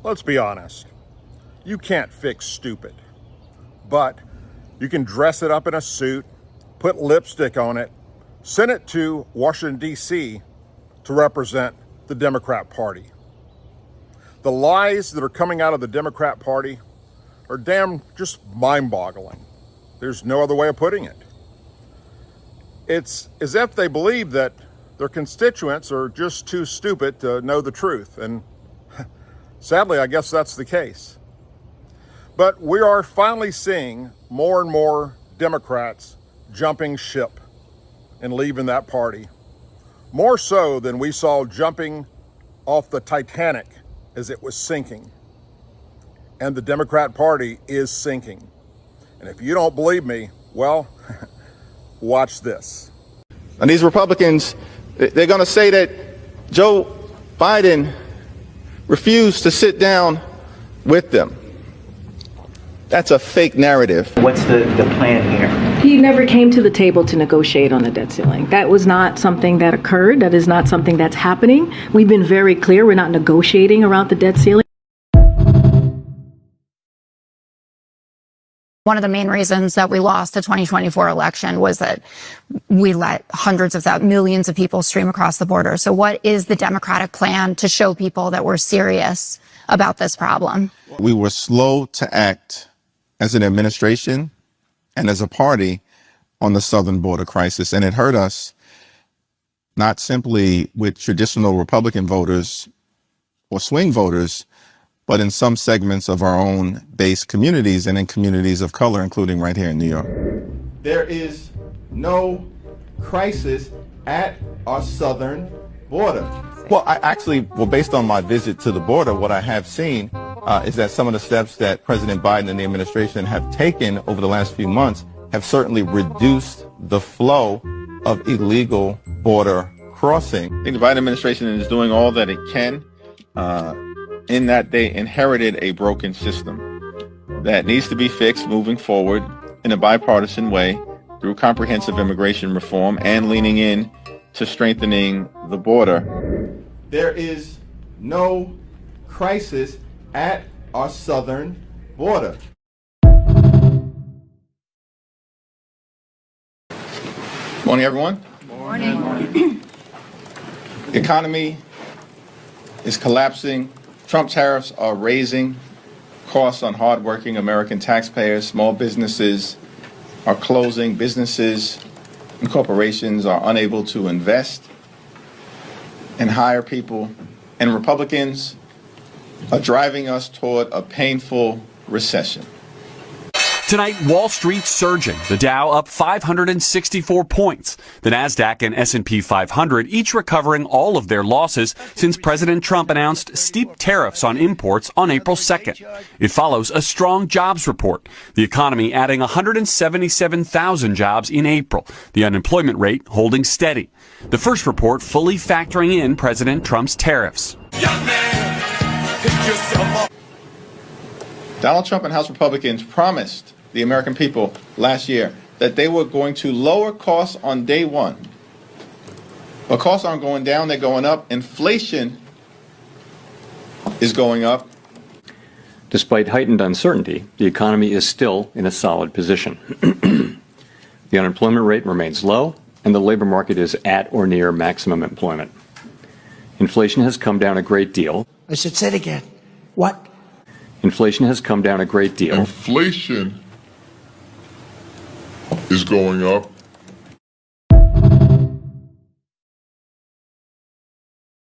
Let's be honest. You can't fix stupid, but you can dress it up in a suit, put lipstick on it, send it to Washington, D.C. to represent the Democrat Party. The lies that are coming out of the Democrat Party are just mind-boggling. There's no other way of putting it. It's as if they believe that their constituents are just too stupid to know the truth, and sadly, I guess that's the case. But we are finally seeing more and more Democrats jumping ship and leaving that party. More so than we saw jumping off the Titanic as it was sinking. And the Democrat Party is sinking. And if you don't believe me, well, watch this. And these Republicans, they're going to say that Joe Biden refused to sit down with them. That's a fake narrative. What's the plan here? He never came to the table to negotiate on the debt ceiling. That was not something that occurred. That is not something that's happening. We've been very clear. We're not negotiating around the debt ceiling. One of the main reasons that we lost the 2024 election was that we let hundreds of millions of people stream across the border. So what is the Democratic plan to show people that we're serious about this problem? We were slow to act as an administration and as a party on the southern border crisis. And it hurt us not simply with traditional Republican voters or swing voters, but in some segments of our own base communities and in communities of color, including right here in New York. There is no crisis at our southern border. Well, based on my visit to the border, what I have seen is that some of the steps that President Biden and the administration have taken over the last few months have certainly reduced the flow of illegal border crossing. I think the Biden administration is doing all that it can in that they inherited a broken system that needs to be fixed moving forward in a bipartisan way through comprehensive immigration reform and leaning in to strengthening the border. There is no crisis at our southern border. Morning, everyone. Morning. The economy is collapsing. Trump tariffs are raising costs on hardworking American taxpayers. Small businesses are closing. Businesses and corporations are unable to invest and hire people. And Republicans are driving us toward a painful recession. Tonight, Wall Street surging. The Dow up 564 points. The Nasdaq and S&P 500 each recovering all of their losses since President Trump announced steep tariffs on imports on April 2nd. It follows a strong jobs report. The economy adding 177,000 jobs in April. The unemployment rate holding steady. The first report fully factoring in President Trump's tariffs. Young man, pick yourself up. Donald Trump and House Republicans promised the American people last year that they were going to lower costs on day one. But costs aren't going down, they're going up. Inflation is going up. Despite heightened uncertainty, the economy is still in a solid position. The unemployment rate remains low, and the labor market is at or near maximum employment. Inflation has come down a great deal. I said, say it again. What? Inflation has come down a great deal. Inflation is going up.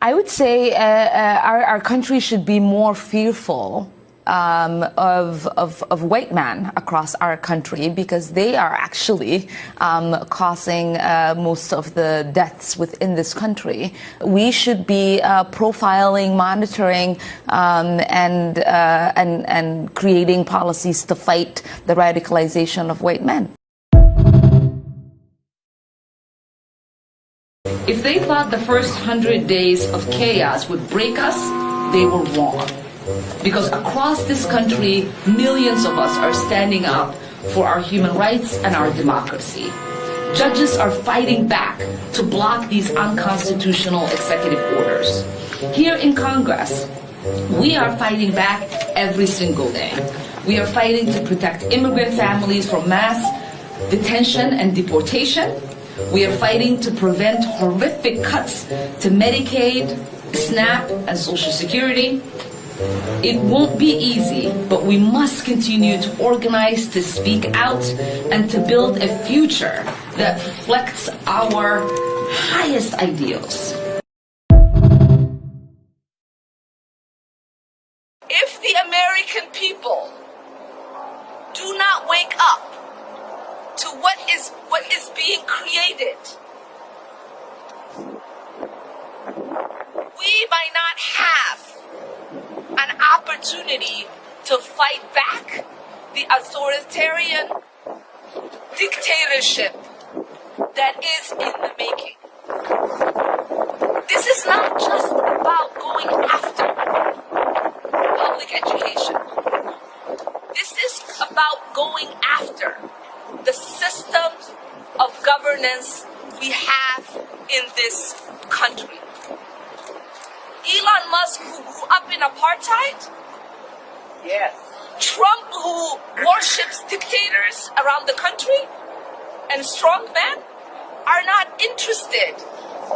I would say our country should be more fearful of white men across our country, because they are actually causing most of the deaths within this country. We should be profiling, monitoring, and creating policies to fight the radicalization of white men. If they thought the first 100 days of chaos would break us, they were wrong. Because across this country, millions of us are standing up for our human rights and our democracy. Judges are fighting back to block these unconstitutional executive orders. Here in Congress, We are fighting back every single day. We are fighting to protect immigrant families from mass detention and deportation. We are fighting to prevent horrific cuts to Medicaid, SNAP, and Social Security. It won't be easy, but we must continue to organize, to speak out, and to build a future that reflects our highest ideals. If the American people do not wake up to what is being created, we might not have an opportunity to fight back the authoritarian dictatorship that is in the making. This is not just about going after public education. This is about going after the systems of governance we have in this country. Elon Musk, who grew up in apartheid? Yes. Trump, who worships dictators around the country? And strongmen are not interested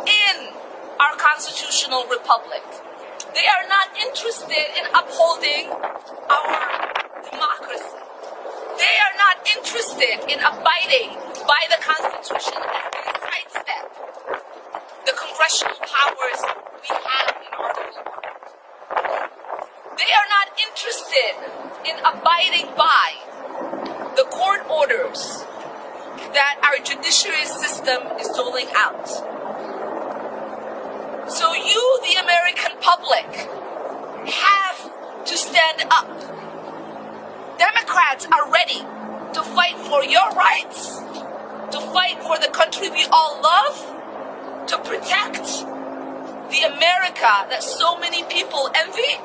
in our constitutional republic. They are not interested in upholding our democracy. They are not interested in abiding by the Constitution as they sidestep the congressional powers we have in Article 1. They are not interested in abiding by the court orders that our judiciary system is doling out. So you, the American public, have to stand up. Democrats are ready to fight for your rights, to fight for the country we all love, to protect the America that so many people envy.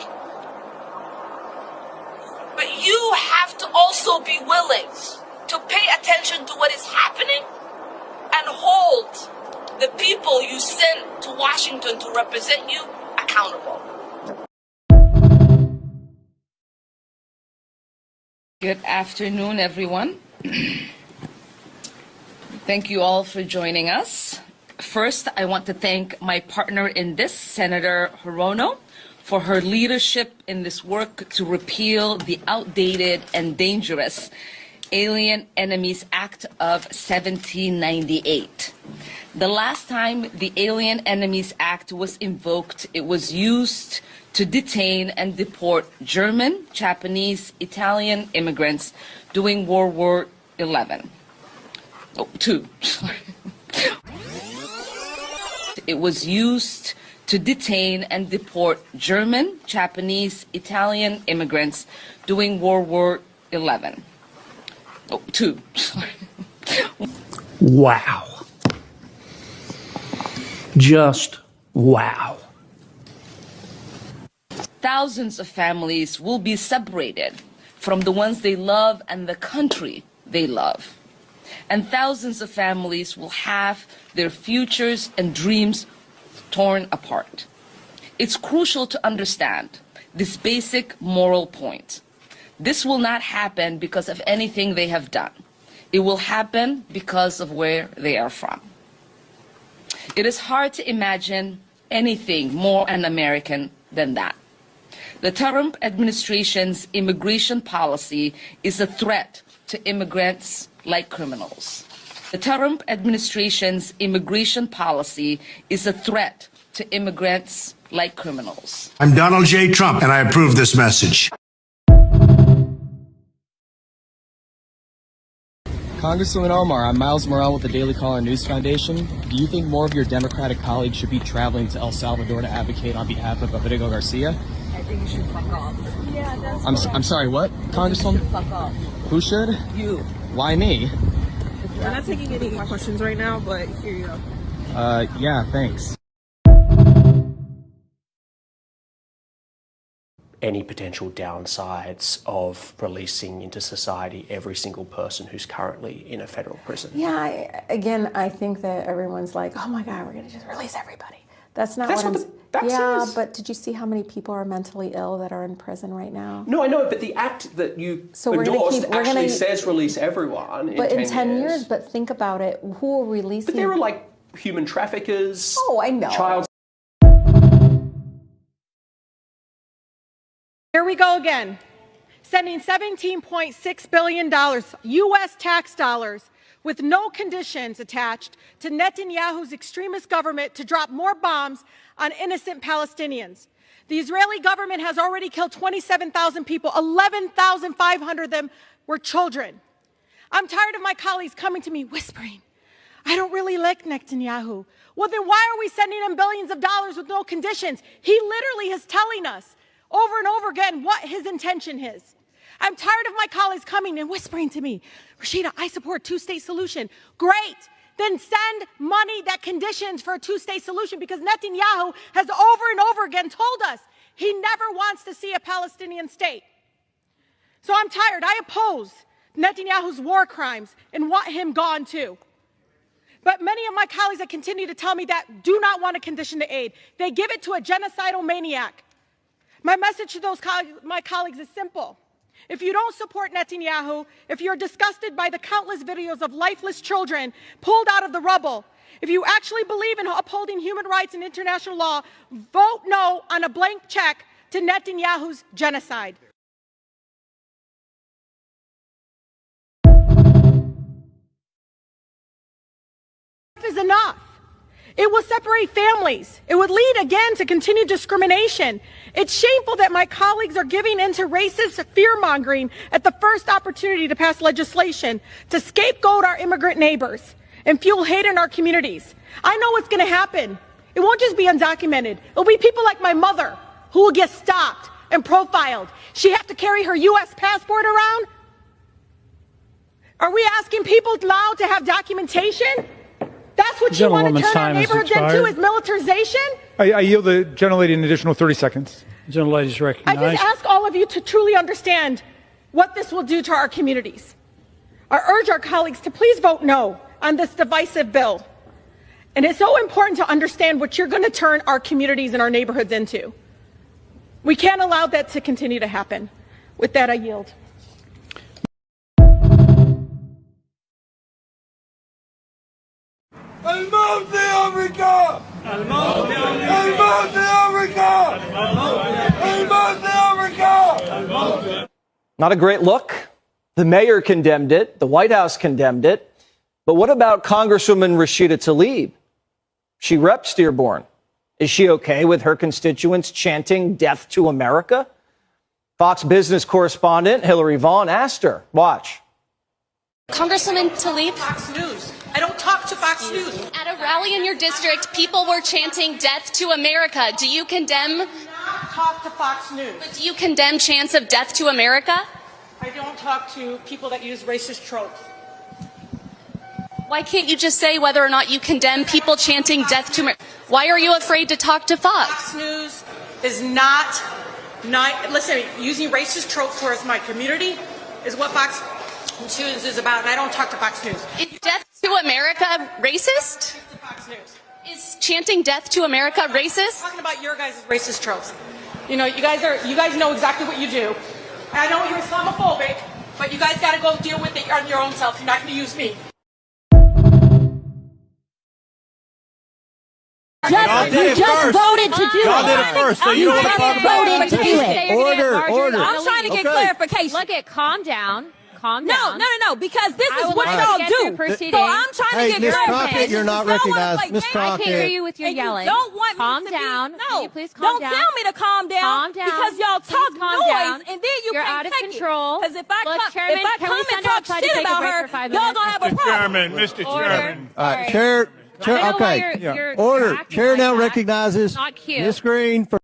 But you have to also be willing to pay attention to what is happening and hold the people you send to Washington to represent you accountable. Good afternoon, everyone. Thank you all for joining us. First, I want to thank my partner in this, Senator Hirono, for her leadership in this work to repeal the outdated and dangerous Alien Enemies Act of 1798. The last time the Alien Enemies Act was invoked, it was used to detain and deport German, Japanese, Italian immigrants during World War II. It was used to detain and deport German, Japanese, Italian immigrants during World War II. Wow. Just wow. Thousands of families will be separated from the ones they love and the country they love. And thousands of families will have their futures and dreams torn apart. It's crucial to understand this basic moral point. This will not happen because of anything they have done. It will happen because of where they are from. It is hard to imagine anything more un-American than that. The Trump administration's immigration policy is a threat to immigrants like criminals. The Trump administration's immigration policy is a threat to immigrants like criminals. I'm Donald J. Trump, and I approve this message. Congresswoman Omar, I'm Miles Morrell with the Daily Caller News Foundation. Do you think more of your Democratic colleagues should be traveling to El Salvador to advocate on behalf of Rodrigo Garcia? I think you should fuck off. Yeah, that's I'm sorry, what, Congresswoman? Fuck off. Who should? You. Why me? We're not taking any questions right now, but here you go. Yeah, thanks. Any potential downsides of releasing into society every single person who's currently in a federal prison? Yeah, I think that everyone's like, oh my God, we're going to just release everybody. That's not That's what what I'm the act Yeah, says. but did you see how many people are mentally ill that are in prison right now? No, I know, but the act that you We're endorsed gonna actually says release everyone in 10 years. But think about it. Who are releasing? But there are like human traffickers. Oh, I know. Child. Here we go again. Sending $17.6 billion U.S. tax dollars with no conditions attached to Netanyahu's extremist government to drop more bombs on innocent Palestinians. The Israeli government has already killed 27,000 people. 11,500 of them were children. I'm tired of my colleagues coming to me whispering, I don't really like Netanyahu. Well, then why are we sending him billions of dollars with no conditions? He literally is telling us over and over again what his intention is. I'm tired of my colleagues coming and whispering to me, Rashida, I support a two-state solution. Great. Then send money that conditions for a two-state solution, because Netanyahu has over and over again told us he never wants to see a Palestinian state. So I'm tired. I oppose Netanyahu's war crimes and want him gone too. But many of my colleagues that continue to tell me that do not want a condition to aid. They give it to a genocidal maniac. My message to my colleagues is simple. If you don't support Netanyahu, if you're disgusted by the countless videos of lifeless children pulled out of the rubble, if you actually believe in upholding human rights and international law, vote no on a blank check to Netanyahu's genocide. Is enough. It will separate families. It would lead again to continued discrimination. It's shameful that my colleagues are giving into racist fear-mongering at the first opportunity to pass legislation to scapegoat our immigrant neighbors and fuel hate in our communities. I know what's going to happen. It won't just be undocumented. It'll be people like my mother who will get stopped and profiled. She have to carry her U.S. passport around? Are we asking people now to have documentation? That's what you want to turn our neighborhoods into, is militarization? I yield the gentlelady an additional 30 seconds. The gentlelady is recognized. I just ask all of you to truly understand what this will do to our communities. I urge our colleagues to please vote no on this divisive bill. And it's so important to understand what you're going to turn our communities and our neighborhoods into. We can't allow that to continue to happen. With that, I yield. الموت لأمريكا الموت لأمريكا الموت لأمريكا. Not a great look. The mayor condemned it. The White House condemned it. But what about Congresswoman Rashida Tlaib? She reps Dearborn. Is she okay with her constituents chanting death to America? Fox Business correspondent Hillary Vaughn asked her. Watch. Congresswoman Tlaib. Fox News. I don't talk to Fox News. At a rally in your district, people were chanting death to America. Do you condemn? I do not talk to Fox News. But do you condemn chants of death to America? I don't talk to people that use racist tropes. Why can't you just say whether or not you condemn people chanting death to America? Why are you afraid to talk to Fox? Fox News is not listen, using racist tropes towards my community is what Fox News is about, and I don't talk to Fox News. Is death to America racist? Fox News. Is chanting death to America racist? I'm talking about your guys' racist tropes. You know, you guys know exactly what you do. I know you're Islamophobic, but you guys got to go deal with it on your own self. You're not going to use me. You just voted to do it. Y'all did it first, so you don't want to talk about it. Voted to do it. Order. I'm trying to get clarification. Look at, calm down. Calm down. No, because this is what y'all do. So I'm trying to get clarification. Crockett, you're not recognized. Miss Crockett. I can't hear you with your yelling. You don't want calm me down. No, can you please calm down? Don't tell me to calm down. Calm down. Because y'all talk noise, and then You're out of control. Because if I Look, Chairman, come and talk outside to shit take a about break her, for 5 y'all minutes? gonna have a problem. Mr. Order. Chairman. Chair, I don't know why okay. you're Order. acting Chair like now that. recognizes Not cute. Ms. Green for.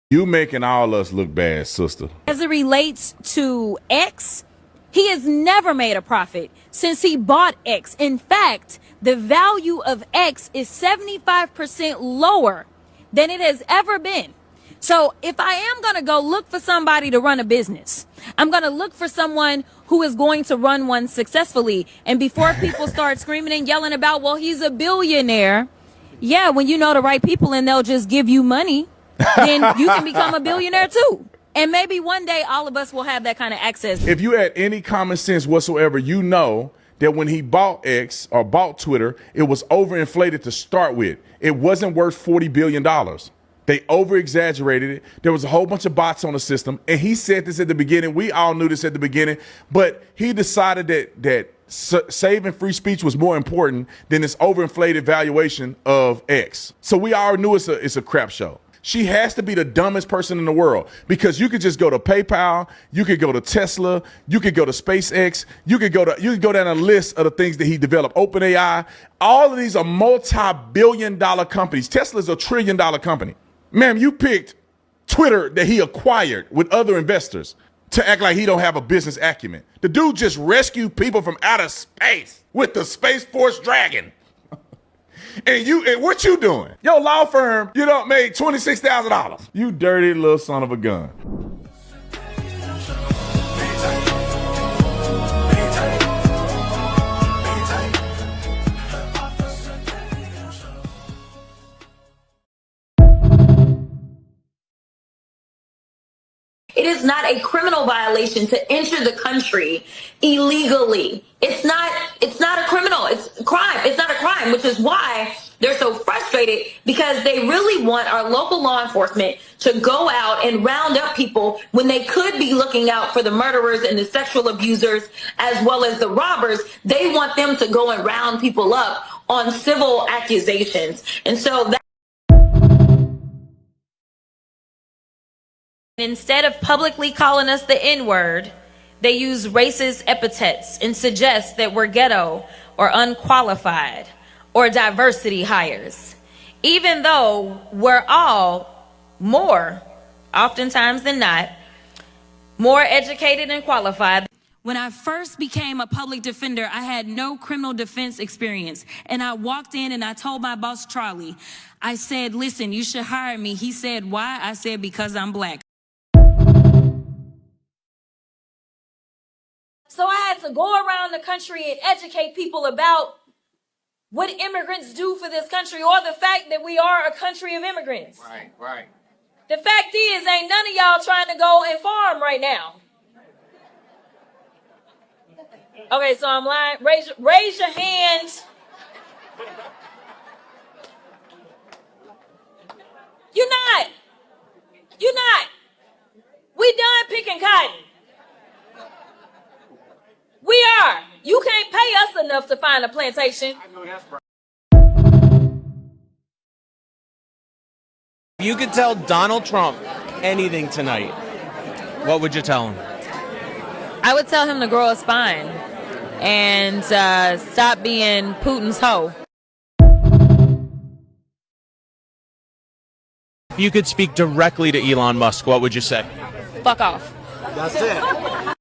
You making all us look bad, sister. As it relates to X, he has never made a profit since he bought X. In fact, the value of X is 75% lower than it has ever been. So if I am going to go look for somebody to run a business, I'm going to look for someone who is going to run one successfully. And before people start screaming and yelling about, well, he's a billionaire. Yeah, when you know the right people and they'll just give you money, then you can become a billionaire too. And maybe one day all of us will have that kind of access. If you had any common sense whatsoever, you know that when he bought X or bought Twitter, it was overinflated to start with. It wasn't worth $40 billion. They over-exaggerated it. There was a whole bunch of bots on the system. And he said this at the beginning. We all knew this at the beginning. But he decided that saving free speech was more important than this overinflated valuation of X. So we all knew it's a crap show. She has to be the dumbest person in the world, because you could just go to PayPal, you could go to Tesla, you could go to SpaceX, you could go down a list of the things that he developed, OpenAI. All of these are multi-billion-dollar companies. Tesla's $1 trillion company. Ma'am, you picked Twitter that he acquired with other investors to act like he don't have a business acumen. The dude just rescued people from outer space with the Space Force Dragon. And what you doing? Your law firm, you don't made $26,000. You dirty little son of a gun. It is not a criminal violation to enter the country illegally. It's not a criminal. It's a crime. It's not a crime, which is why they're so frustrated, because they really want our local law enforcement to go out and round up people when they could be looking out for the murderers and the sexual abusers as well as the robbers. They want them to go and round people up on civil accusations. And so that instead of publicly calling us the N-word, they use racist epithets and suggest that we're ghetto or unqualified or diversity hires, even though we're all more, oftentimes than not, more educated and qualified. When I first became a public defender, I had no criminal defense experience. And I walked in and I told my boss, Charlie, I said, listen, you should hire me. He said, why? I said, because I'm black. So I had to go around the country and educate people about what immigrants do for this country, or the fact that we are a country of immigrants. Right. The fact is, ain't none of y'all trying to go and farm right now. Okay, so I'm lying. Raise your hands. You're not. We done picking cotton. We are. You can't pay us enough to find a plantation. If you could tell Donald Trump anything tonight, what would you tell him? I would tell him to grow a spine and stop being Putin's hoe. If you could speak directly to Elon Musk, what would you say? Fuck off. That's it.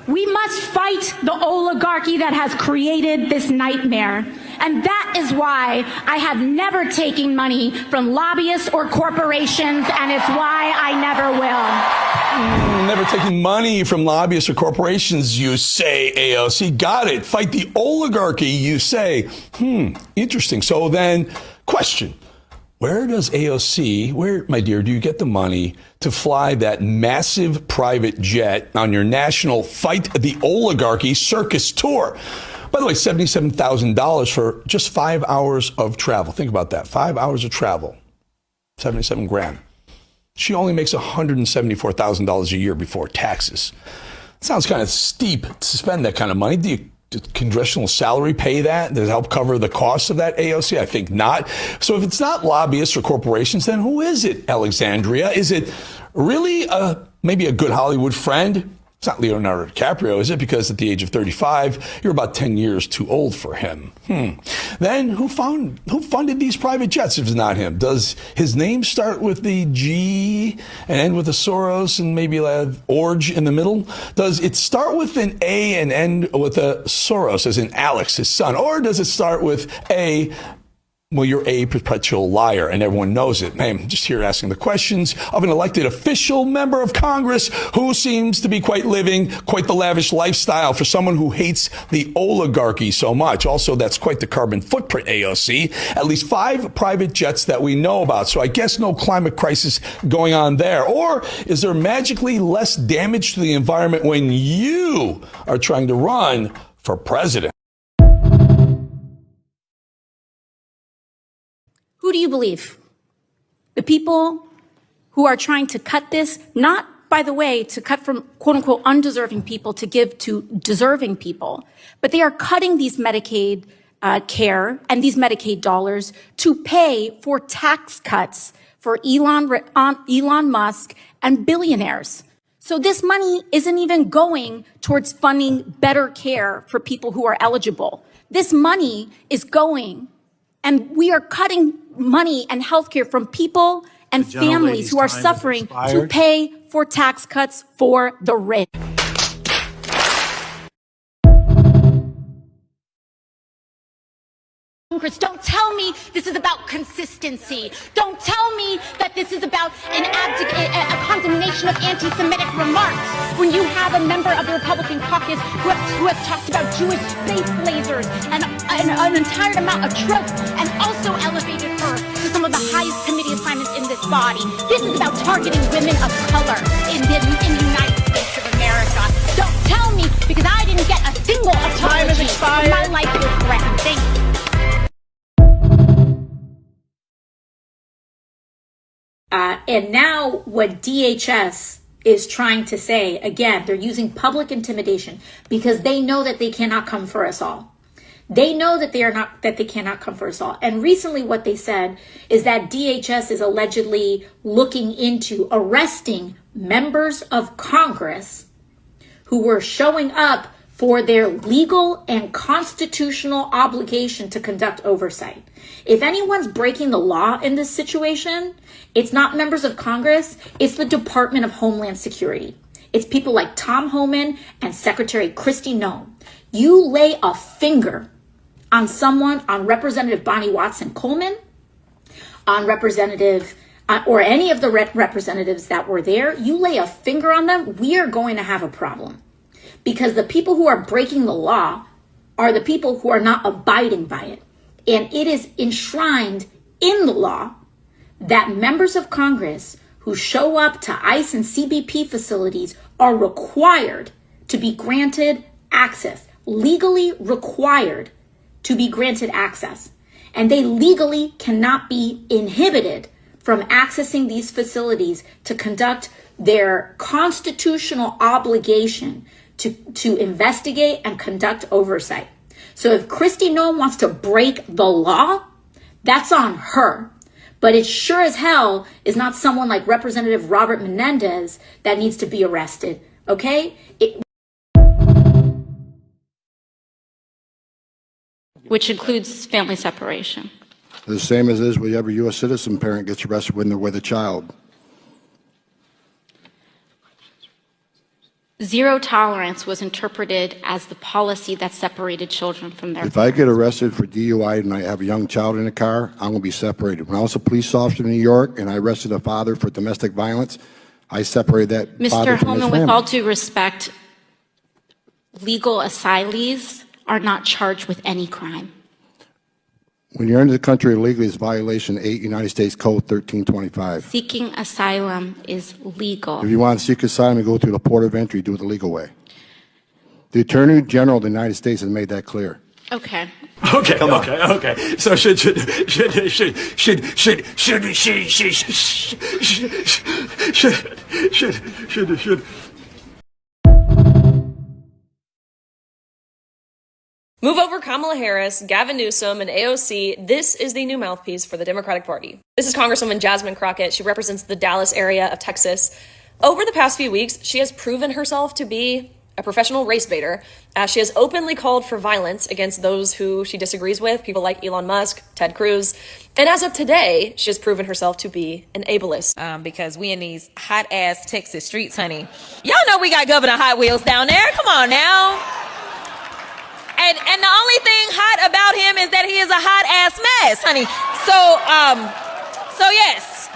We must fight the oligarchy that has created this nightmare. And that is why I have never taken money from lobbyists or corporations, and it's why I never will. Never taking money from lobbyists or corporations, you say, AOC. Got it. Fight the oligarchy, you say. Interesting. So then, question. Where does AOC, my dear, do you get the money to fly that massive private jet on your national Fight the Oligarchy circus tour? By the way, $77,000 for just 5 hours of travel. Think about that. 5 hours of travel. 77 grand. She only makes $174,000 a year before taxes. Sounds kind of steep to spend that kind of money. Did congressional salary pay that? Does it help cover the cost of that, AOC? I think not. So if it's not lobbyists or corporations, then who is it, Alexandria? Is it really maybe a good Hollywood friend? It's not Leonardo DiCaprio, is it? Because at the age of 35, you're about 10 years too old for him. Then who funded these private jets if it's not him? Does his name start with the G and end with a Soros and maybe Orge in the middle? Does it start with an A and end with a Soros, as in Alex, his son? Or does it start with A Well, you're a perpetual liar, and everyone knows it. Hey, I'm just here asking the questions of an elected official member of Congress who seems to be living quite the lavish lifestyle for someone who hates the oligarchy so much. Also, that's quite the carbon footprint, AOC. At least 5 private jets that we know about. So I guess no climate crisis going on there. Or is there magically less damage to the environment when you are trying to run for president? Who do you believe? The people who are trying to cut this, not, by the way, to cut from quote unquote undeserving people to give to deserving people, but they are cutting these Medicaid care and these Medicaid dollars to pay for tax cuts for Elon Musk and billionaires. So this money isn't even going towards funding better care for people who are eligible. This money is going, and we are cutting money and healthcare from people and families who are suffering to pay for tax cuts for the rich. Congress, don't tell me this is about consistency. Don't tell me that this is about a condemnation of anti-Semitic remarks when you have a member of the Republican caucus who has talked about Jewish space lasers and an entire amount of tropes and also elevated her to some of the highest committee assignments in this body. This is about targeting women of color in the United States of America. Don't tell me, because I didn't get a single apology. My life was threatened. Thank you. And now what DHS is trying to say, again, they're using public intimidation because they know that they cannot come for us all. They know that they cannot come for us all. And recently what they said is that DHS is allegedly looking into arresting members of Congress who were showing up for their legal and constitutional obligation to conduct oversight. If anyone's breaking the law in this situation, it's not members of Congress, it's the Department of Homeland Security. It's people like Tom Homan and Secretary Kristi Noem. You lay a finger on someone, on Representative Bonnie Watson Coleman, on Representative, or any of the representatives that were there, you lay a finger on them, we are going to have a problem. Because the people who are breaking the law are the people who are not abiding by it. And it is enshrined in the law that members of Congress who show up to ICE and CBP facilities are required to be granted access, legally required to be granted access. And they legally cannot be inhibited from accessing these facilities to conduct their constitutional obligation to investigate and conduct oversight. So if Kristi Noem wants to break the law, that's on her. But it sure as hell is not someone like Representative Robert Menendez that needs to be arrested, okay? Which includes family separation. The same as is with every U.S. citizen parent gets arrested when they're with a child. Zero tolerance was interpreted as the policy that separated children from their If I get arrested for DUI and I have a young child in the car, I'm going to be separated. When I was a police officer in New York and I arrested a father for domestic violence, I separated that father Mr. from his Holman, family. with all due respect, legal asylees are not charged with any crime. When you're into the country illegally, it's violation 8 United States Code 1325. Seeking asylum is legal. If you want to seek asylum, you go through the port of entry, do it the legal way. The Attorney General of the United States has made that clear. Okay. Okay, okay. So should Move over Kamala Harris, Gavin Newsom, and AOC. This is the new mouthpiece for the Democratic Party. This is Congresswoman Jasmine Crockett. She represents the Dallas area of Texas. Over the past few weeks, she has proven herself to be a professional race baiter, as she has openly called for violence against those who she disagrees with, people like Elon Musk, Ted Cruz. And as of today, she has proven herself to be an ableist. Because we in these hot-ass Texas streets, honey. Y'all know we got Governor Hot Wheels down there. Come on now. And the only thing hot about him is that he is a hot ass mess, honey. So yes.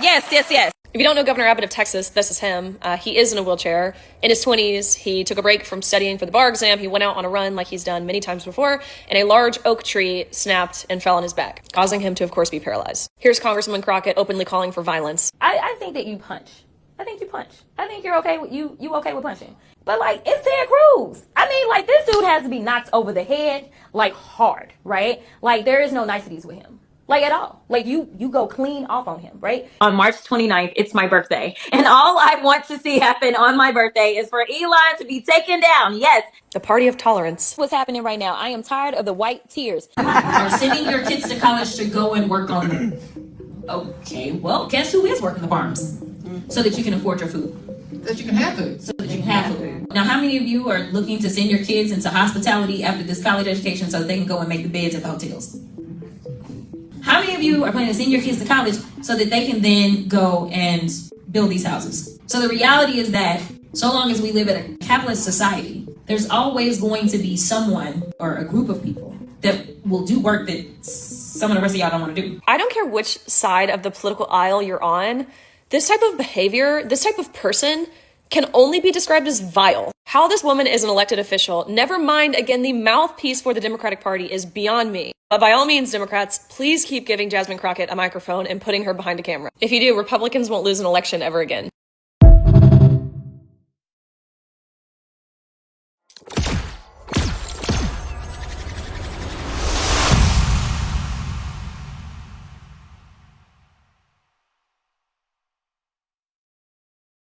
If you don't know Governor Abbott of Texas, this is him. He is in a wheelchair. In his 20s, he took a break from studying for the bar exam. He went out on a run like he's done many times before, and a large oak tree snapped and fell on his back, causing him to, of course, be paralyzed. Here's Congresswoman Crockett openly calling for violence. I think that you punch. I think you punch. I think you're okay with you okay with punching. But like, it's Ted Cruz. I mean, like, this dude has to be knocked over the head, like, hard, right? Like, there is no niceties with him. Like, at all. Like, you go clean off on him, right? On March 29th, it's my birthday. And all I want to see happen on my birthday is for Elon to be taken down. Yes. The party of tolerance. What's happening right now? I am tired of the white tears. Are sending your kids to college to go and work on them. Okay, well, guess who is working the farms? So that you can afford your food. That you can have food. So that you can have food. Now, how many of you are looking to send your kids into hospitality after this college education so that they can go and make the beds at the hotels? How many of you are planning to send your kids to college so that they can then go and build these houses? So the reality is that so long as we live in a capitalist society, there's always going to be someone or a group of people that will do work that some of the rest of y'all don't want to do. I don't care which side of the political aisle you're on. This type of behavior, this type of person can only be described as vile. How this woman is an elected official, never mind, again, the mouthpiece for the Democratic Party, is beyond me. But by all means, Democrats, please keep giving Jasmine Crockett a microphone and putting her behind a camera. If you do, Republicans won't lose an election ever again.